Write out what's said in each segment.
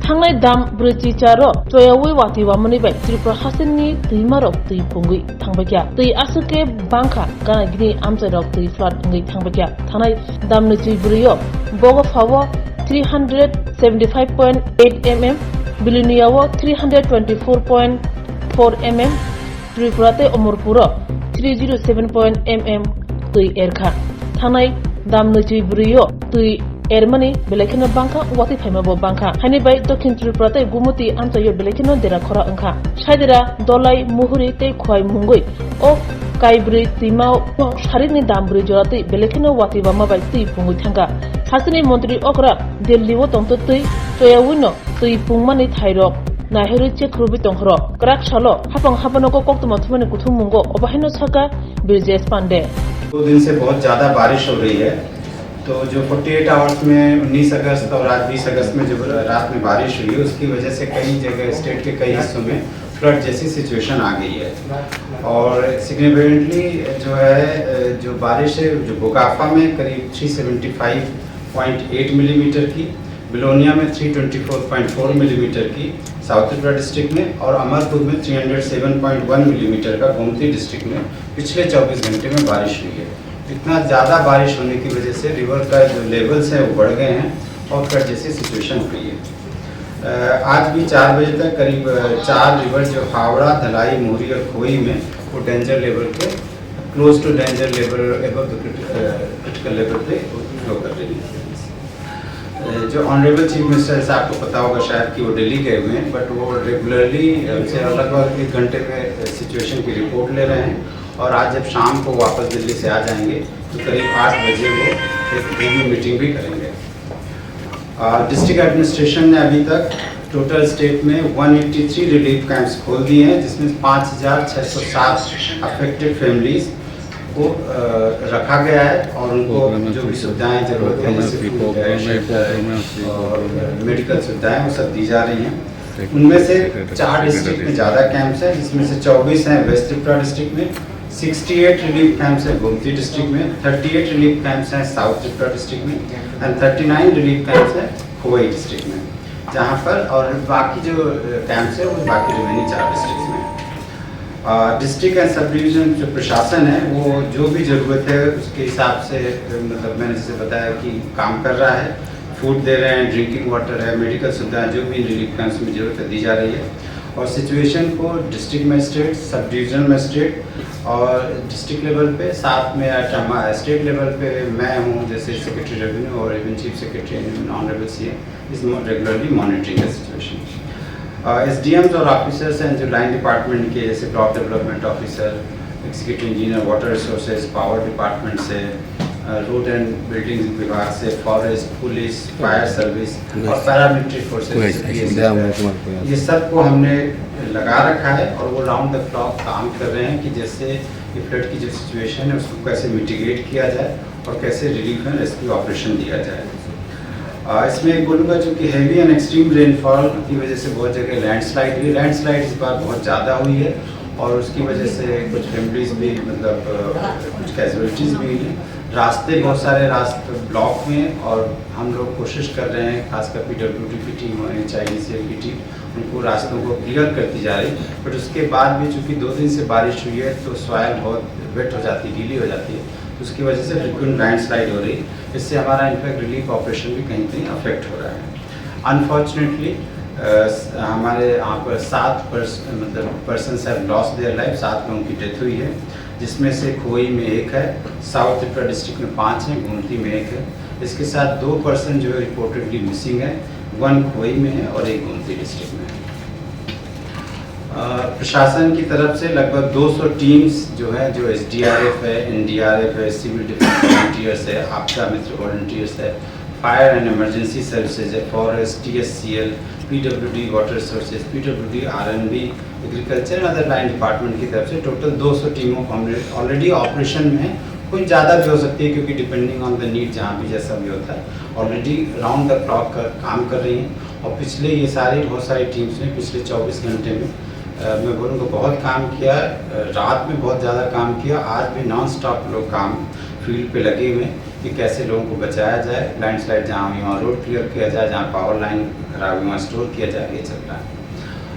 थांनाय दाम ब्रैजि चारो चयावै वाति वामनि बाय त्रिपुरा हासिननि दैमारक दै पुंगै थांबायया दै आसुके बांखा गानागिनि आमचारक दै फ्लाद ngै थांबायया थांनाय दाम नैजि ब्रैयो बग फावो 375.8 mm बिलिनियावो 324.4 mm त्रिपुराते अमरपुर 307 mm दै एरखा थांनाय दाम नैजि ब्रैयो दै एरमनी बेलेखनो बांखा वाति फाइमाबो बांखा हानि बाय दक्षिण त्रिपुराते गुमुति आमचायो बेलेखनो देरा खरा अंखा साइदेरा दलाई मुहुरि ते खुआइ मुंगै ओ काइब्रै तिमाव सारिनि दामब्रै जराते बेलेखनो वाति बामा बाय दै पुंगै थांगा हासिनि मन्त्रि अकरा दिल्लीव तंतो दै चयावैनो दै पुंमानि थाइरक नाहेरु चेक रुबि तंहरो क्राक सालो हापंग हापनको कोक्तमा थुमने कुथुम मुंगो अबाहिनो छका ब्रिजेश पांडे 2 दिन से बहुत ज़्यादा बारिश हो रही है तो जो 48 आवर्स में 19 अगस्त और आज 20 अगस्त में जो रात में बारिश हुई उसकी वजह से कई जगह स्टेट के कई हिस्सों में फ्लड जैसी सिचुएशन आ गई है और सिग्निफिकेंटली जो है जो बारिश है जो बोकाफा में करीब 375.8 मिलीमीटर की बिलोनिया में 324.4 मिलीमीटर की साउथ त्रिपुरा डिस्ट्रिक्ट में और अमरपुर में 307.1 मिलीमीटर का गोमती डिस्ट्रिक्ट में पिछले 24 घंटे में बारिश हुई है। इतना ज़्यादा बारिश होने की वजह से रिवर का जो लेवल्स है वो बढ़ गए हैं और फ्लड जैसी सिचुएशन हुई है। आज भी 4 बजे तक करीब 4 रिवर जो हावड़ा धलाई मोरी और खोई में वो डेंजर लेवल पे close to danger level above the critical level पे फ्लो कर रही है। जो ऑनरेबल चीफ मिनिस्टर से आपको पता होगा शायद कि वो दिल्ली गए हुए हैं बट वो रेगुलरली से लगभग 1 घंटे में सिचुएशन की रिपोर्ट ले रहे हैं और आज जब शाम को वापस दिल्ली से आ जाएंगे तो करीब 8 बजे वो एक रिव्यू मीटिंग भी करेंगे। डिस्ट्रिक्ट एडमिनिस्ट्रेशन ने अभी तक टोटल स्टेट में 183 रिलीफ कैंप्स खोल दिए हैं जिसमें 5607 अफेक्टेड फैमिलीज को रखा गया है और उनको जो भी सुविधाएं जरूरत है जैसे और मेडिकल सुविधाएं वो सब दी जा रही हैं। उनमें से 4 डिस्ट्रिक्ट में ज़्यादा कैंप्स हैं जिसमें से 24 हैं वेस्ट त्रिपुरा डिस्ट्रिक्ट में, 68 रिलीफ कैंप्स हैं गोमती डिस्ट्रिक्ट में, 38 रिलीफ कैंप्स हैं साउथ त्रिपुरा डिस्ट्रिक्ट में एंड 39 रिलीफ कैंप्स हैं खोई डिस्ट्रिक्ट में जहाँ पर और बाकी जो कैंप्स है वो बाकी रिमेनिंग 4 डिस्ट्रिक्ट में। डिस्ट्रिक्ट एंड सब डिवीजन जो प्रशासन है वो जो भी ज़रूरत है उसके हिसाब से मतलब मैंने जैसे बताया कि काम कर रहा है, फूड दे रहे हैं, ड्रिंकिंग वाटर है, मेडिकल सुविधाएं जो भी रिलीफ कैंप्स में जरूरत है दी जा रही है और सिचुएशन को district magistrate, sub divisional magistrate और डिस्ट्रिक्ट लेवल पे साथ में स्टेट लेवल पे मैं हूँ जैसे सेक्रेटरी रेवेन्यू और even chief secretary honourable CM is regularly monitoring the situation. SDMs और ऑफिसर्स हैं जो लाइन डिपार्टमेंट के जैसे block development officer, executive engineer, water resources, power department से, रोड एंड बिल्डिंग विभाग से, फॉरेस्ट, पुलिस, फायर सर्विस और पैरामिलिट्री फोर्सेज ये सब को हमने लगा रखा है और वो राउंड द क्लॉक काम कर रहे हैं कि जैसे ये फ्लड की जो सिचुएशन है उसको कैसे मिटिगेट किया जाए और कैसे रिलीफ एंड रेस्क्यू ऑपरेशन दिया जाए। इसमें बोलूँगा जो कि हैवी एंड एक्सट्रीम रेनफॉल की वजह से बहुत जगह लैंडस्लाइड हुई, लैंडस्लाइड इस बार बहुत ज़्यादा हुई है और उसकी वजह से कुछ फैमिलीज भी मतलब कुछ कैजुअलिटीज़ भी हुई हैं। रास्ते बहुत सारे रास्ते ब्लॉक में और हम लोग कोशिश कर रहे हैं खासकर PWD की टीम और NHIDCL की टीम उनको रास्तों को क्लियर करती जा रही बट उसके बाद भी चूँकि 2 दिन से बारिश हुई है तो सॉइल बहुत वेट हो जाती है, गीली हो जाती है तो उसकी वजह से फ्रिक्वेंट लैंडस्लाइड हो रही है। इससे हमारा इनफैक्ट रिलीफ ऑपरेशन भी कहीं कहीं अफेक्ट हो रहा है। अनफॉर्चुनेटली हमारे यहाँ पर 7 persons have lost their life, 7 लोगों की डेथ हुई है जिसमें से खोई में 1 है, साउथ त्रिपुरा डिस्ट्रिक्ट में 5 हैं, गोमती में 1 है। इसके साथ 2 पर्सन जो है रिपोर्टेडली मिसिंग है, 1 खोई में है और 1 गोमती डिस्ट्रिक्ट में है। प्रशासन की तरफ से लगभग 200 टीम्स जो है जो SDRF है, NDRF है, सिविल डिफेंस वॉलंटियर्स है, आपदा मित्र वॉलंटियर्स है, फायर एंड इमरजेंसी सर्विसेज है, forest, TSCL, PWD water resources, PWD RNB, agriculture and other line department की तरफ से टोटल 200 टीमों को हमने ऑलरेडी ऑपरेशन में है। कोई ज़्यादा भी हो सकती है क्योंकि डिपेंडिंग ऑन द नीड जहाँ भी जैसा भी होता है ऑलरेडी राउंड द क्लॉक काम कर रही हैं और पिछले ये बहुत सारी टीम्स ने पिछले 24 घंटे में मैं बोलूँगा बहुत काम किया, रात में बहुत ज़्यादा काम किया, आज भी नॉन स्टॉप लोग काम फील्ड पे लगे हुए हैं। कि कैसे लोगों को बचाया जाए, लैंडस्लाइड जहाँ हुई वहाँ रोड क्लियर किया जाए, जहाँ पावर लाइन खराब हुई वहाँ स्टोर किया जाए, ये चल रहा है।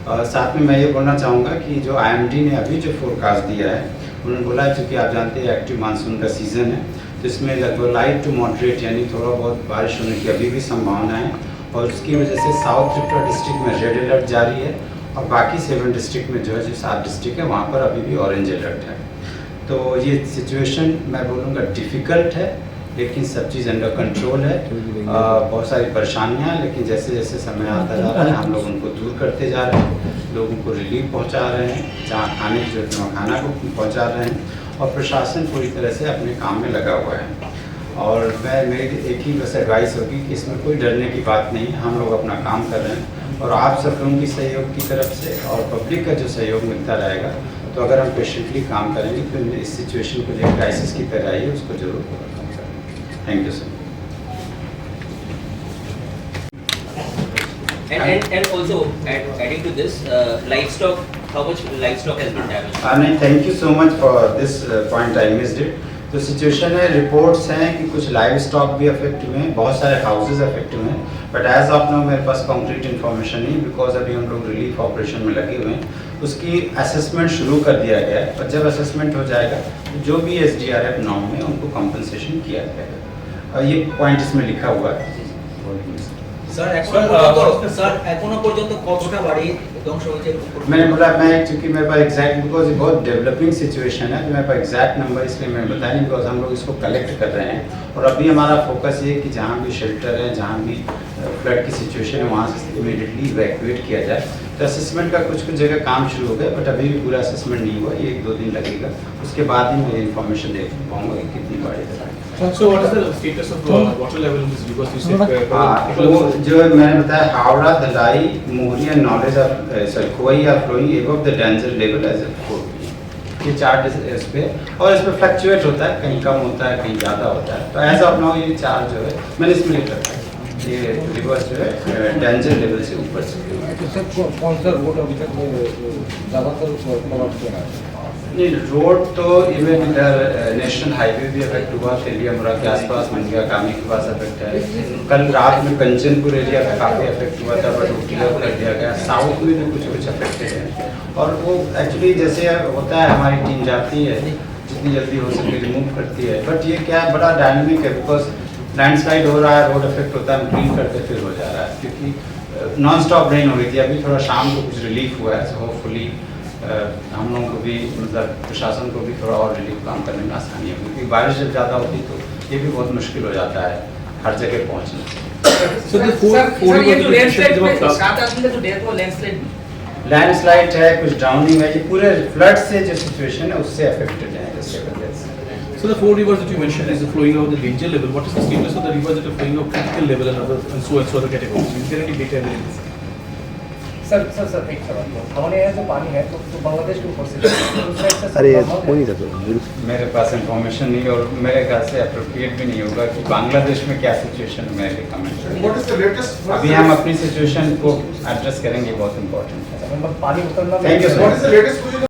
और साथ में मैं ये बोलना चाहूँगा कि जो IMD ने अभी जो फोरकास्ट दिया है, उन्होंने बोला है चूँकि आप जानते हैं एक्टिव मानसून का सीज़न है, तो इसमें लगभग लाइट टू मॉडरेट यानी थोड़ा बहुत बारिश होने की अभी भी संभावना है, और उसकी वजह से साउथ त्रिपुरा डिस्ट्रिक्ट में रेड अलर्ट जारी है, और बाकी 7 डिस्ट्रिक्ट में जो है, जो 7 डिस्ट्रिक्ट है वहाँ पर अभी भी ऑरेंज अलर्ट है। तो ये सिचुएशन मैं बोलूँगा डिफ़िकल्ट है, लेकिन सब चीज़ अंडर कंट्रोल है। बहुत सारी परेशानियाँ हैं, लेकिन जैसे जैसे समय आता जा रहा है हम लोग उनको दूर करते जा रहे हैं, लोगों को रिलीफ पहुँचा रहे हैं, जहाँ खाने की जरूरत है वहाँ खाना को पहुँचा रहे हैं, और प्रशासन पूरी तरह से अपने काम में लगा हुआ है। और मेरी एक ही बस एडवाइस होगी कि इसमें कोई डरने की बात नहीं है, हम लोग अपना काम कर रहे हैं, और आप सब लोगों की सहयोग की तरफ से और पब्लिक का जो सहयोग मिलता रहेगा, तो अगर हम पेशेंटली काम करेंगे तो इस सिचुएशन को जो क्राइसिस की तरह आई है उसको जरूर ओवरकम करेंगे। Thank you sir. And also adding to this, livestock, how much livestock has been damaged? नहीं, thank you so much for this point, I missed it. तो सिचुएशन है, रिपोर्ट्स हैं कि कुछ लाइव स्टॉक भी अफेक्ट हुए हैं, बहुत सारे हाउसेज अफेक्ट हुए हैं, बट एज ऑफ नाउ मेरे पास कॉन्क्रीट इन्फॉर्मेशन नहीं, बिकॉज अभी हम लोग रिलीफ ऑपरेशन में लगे हुए हैं। उसकी असेसमेंट शुरू कर दिया गया है, और जब असेसमेंट हो जाएगा तो जो भी SDRF नॉर्म है उनको कॉम्पनसेशन किया जाएगा, और ये पॉइंट इसमें लिखा हुआ है। স্যার এখনো পর্যন্ত কতটা বাড়ি ধ্বংস হয়েছে? मैंने बोला, मैं चूँकि मेरे पास एग्जैक्ट, बिकॉज ये बहुत डेवलपिंग सिचुएशन है, तो मेरे पास एग्जैक्ट नंबर इसलिए मैं बताया नहीं, बिकॉज हम लोग इसको कलेक्ट कर रहे हैं, और अभी हमारा फोकस ये है कि जहाँ भी शेल्टर है, जहाँ भी फ्लड की सिचुएशन है, वहाँ से इमीडिएटली इवैक्यूएट किया जाए। तो असेसमेंट का कुछ जगह काम शुरू हो गया, बट अभी भी पूरा असेसमेंट नहीं हुआ, ये 1-2 दिन लगेगा, उसके बाद ही मैं इन्फॉर्मेशन दे पाऊँगा कि कितनी बढ़ेगा। So what is the status of water level in this river? You said वो जो मैंने बताया, Howrah, Dhalai, Mohri and knowledge of Khowai are flowing above the danger level as a 4, ये 4 इस पे, और इस पे फ्लक्चुएट होता है, कहीं कम होता है, कहीं ज़्यादा होता है। तो एज ऑफ नाउ ये 4 जो है मैंने इसमें लिख रखा है, ये रिवर जो है डेंजर लेवल से ऊपर से। कौन सा रोड अभी तक ज़्यादातर प्रभावित हो रहा है? नहीं, रोड तो इवन इधर नेशनल हाईवे भी अफेक्ट हुआ, तेलियामुरा के आसपास, मंडिया कामी के पास अफेक्ट है। कल रात में कंचनपुर एरिया का काफ़ी अफेक्ट हुआ था, बट वो क्लियर कर दिया गया। साउथ में भी कुछ अफेक्टेड है, और वो एक्चुअली जैसे होता है, हमारी टीम जाती है, जितनी जल्दी हो सके रिमूव करती है, बट ये क्या बड़ा डायनेमिक है, बिकॉज लैंडस्लाइड हो रहा है, रोड अफेक्ट होता है, हम क्लीन करते फिर हो जा रहा है, क्योंकि नॉन स्टॉप रेन हो रही थी। अभी थोड़ा शाम को कुछ रिलीफ हुआ है, सो होपफुली हम लोगों को भी, मतलब प्रशासन को भी थोड़ा और रिलीफ काम करने में आसानी है, क्योंकि बारिश जब ज़्यादा होती तो ये भी बहुत मुश्किल हो जाता है हर जगह पहुँचना। सर ये जो लैंडस्लाइड में 7 आदमी का जो डेथ हुआ लैंडस्लाइड है, कुछ ड्राउनिंग है, ये पूरे फ्लड से जो सिचुएशन है उससे अफेक्टेड है, जिससे वजह से। So the 4 rivers that you mentioned is flowing over the danger level. What is the status of the rivers that are flowing over critical level and so other categories? Is there any data available? Sir एक सवाल, हमारे यहाँ जो पानी है तो बांग्लादेश के ऊपर से अरे कोई नहीं था, मेरे पास इंफॉर्मेशन नहीं, और मेरे ख्याल से अप्रोप्रिएट भी नहीं होगा कि बांग्लादेश में क्या सिचुएशन है, मैं कमेंट। अभी हम अपनी सिचुएशन को एड्रेस करेंगे, बहुत इंपॉर्टेंट है। पानी उतरना। Thank you sir.